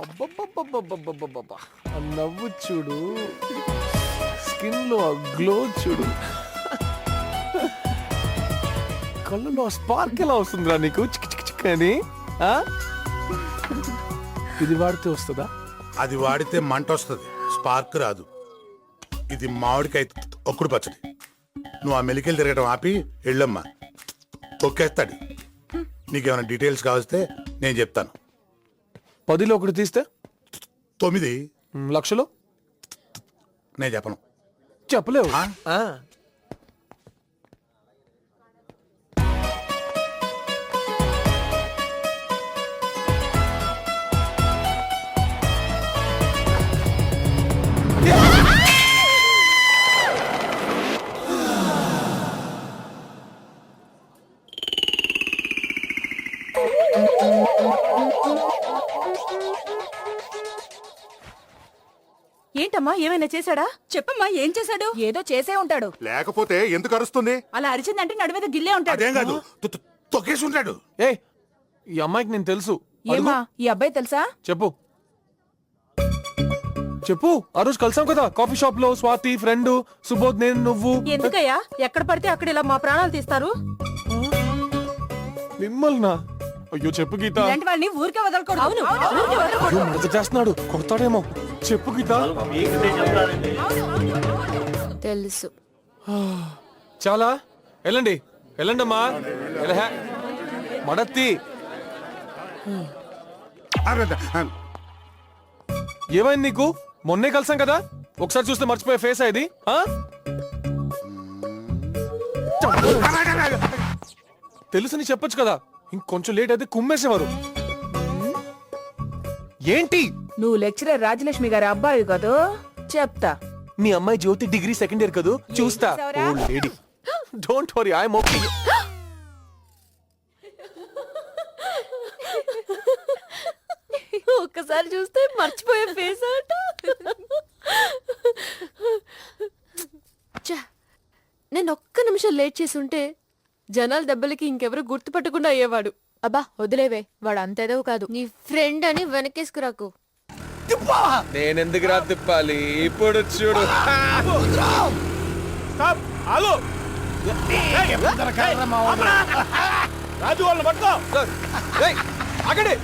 అబ్బబ్బబ్బబ్బబ్బబ్బబ్బబ్బా. ఆ నవ్వు చూడు, స్కిన్ లో గ్లో చూడు, కళ్ళలో స్పార్క్ ఎలా వస్తుందిరా నీకు చిక్ చిక్ చిక్ అని ఆ? ఇది వాడితే వస్తుందా? అది వాడితే మంట వస్తుంది, స్పార్క్ రాదు. ఇది మామిడికాయ ఒక్కుడు పచ్చడి. నువ్వు ఆ మెలికలు తిరగడం ఆపి వెళ్ళమ్మా, తొక్కేస్తాడు. నీకేమైనా డీటెయిల్స్ కావస్తే నేను చెప్తాను. 10లో ఒకటి తీస్తే 9 లక్షలు నేను చెప్పను. చెప్పలేవు. ఆ? ఆ. ఏంటమ్మా ఏమైనా చేశాడా? చెప్పమ్మా ఏం చేశాడు? ఏదో చేసే ఉంటాడు. లేకపోతే ఎందుకు అరుస్తుంది? అలా అరిచిందంటే నడు మీద గిల్లే ఉంటాడు. అదేం కాదు, తొక్కేసి ఉంటాడు. ఏ ఈ అమ్మాయికి నేను తెలుసు. అడుగు. ఏమ్మా ఈ అబ్బాయి తెలుసా? చెప్పు చెప్పు. ఆ రోజు కలిసాం కదా కాఫీ షాప్ లో, స్వాతి ఫ్రెండ్, సుబోధ్, నేను, నువ్వు. ఎందుకయ్యా ఎక్కడ పడితే అక్కడ ఇలా మా ప్రాణాలు తీస్తారు? మిమ్మల్నా? అయ్యో చెప్పు గీత. ఇలాంటి వాళ్ళని ఊరికే వదలకూడదు. అవును ఊరికే వదలకూడదు. అయ్యో, మడత చేస్తున్నాడు, కొడతాడేమో. చెప్పు గీత. తెలుసు. చాలా వెళ్ళండి వెళ్ళండి అమ్మా. ఎలహే. మడత్తి ఏమైంది నీకు? మొన్నే కలిసాం కదా, ఒకసారి చూస్తే మర్చిపోయే ఫేస్ ఇది. ఆ? తెలుసని చెప్పొచ్చు కదా, ఇంకొంచెం లేట్ అయితే కుమ్మేసేవారు. ఏంటి? నువ్వు లెక్చరర్ రాజలక్ష్మి గారి అబ్బాయి కదూ? చెప్తా. మీ అమ్మాయి జ్యోతి డిగ్రీ సెకండ్ ఇయర్ కదూ, చూస్తా. చూసావురా? Oh lady, don't worry, I'm okay. ఒక్కసారి చూస్తే మర్చిపోయే ఫేస్ అట. నేను ఒక్క నిమిషం లేట్ చేసి ఉంటే జనాల దెబ్బలకి ఇంకెవరు గుర్తుపట్టకుండా అయ్యేవాడు. అబ్బా వదిలేవే, వాడు అంతేదో కాదు. నీ ఫ్రెండ్ అని వెనకేసుకురాకు. నేనెందుకు రా తిప్పాలి? ఇప్పుడు చూడు. రాజు వాళ్ళని పట్టుకో. ఆగండి.